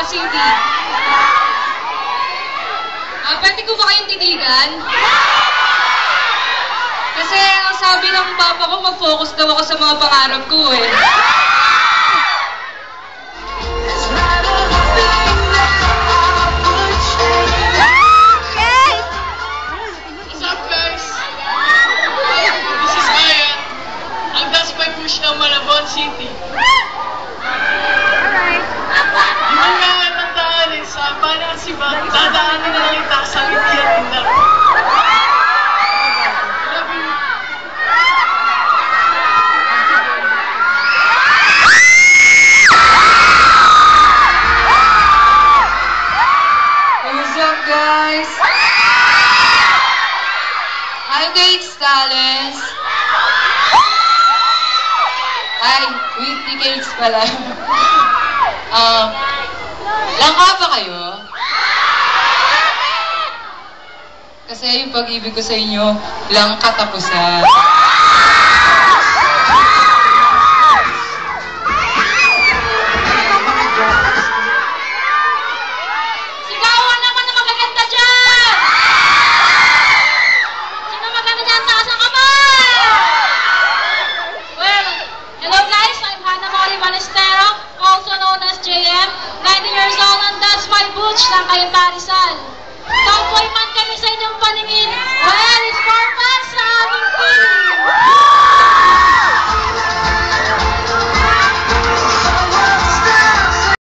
City. Pwede ko ba kayong titigan? Kasi ang sabi ng papa ko, mag-focus daw ako sa mga pangarap ko eh. What's up guys? This is Ryan. Ang Das by Push ng Malabon City. Di mo nga tandaan eh, sa Panasiba, dadaanin na lang yung taksang hindi at tindak. What's up, guys? Hi, Dates Talents! Hi, Whitney Cakes pala. Langka ba kayo? Kasi yung pag-ibig ko sa inyo, lang katapusan. Sigawan naman na magaganda dyan! Sino maganda dyan? Taas ang kamay! Well, hello guys, I'm Hannah Molly Manestero, also known as JM, 19 years old, and that's my Butch ng Kayanta Rizal.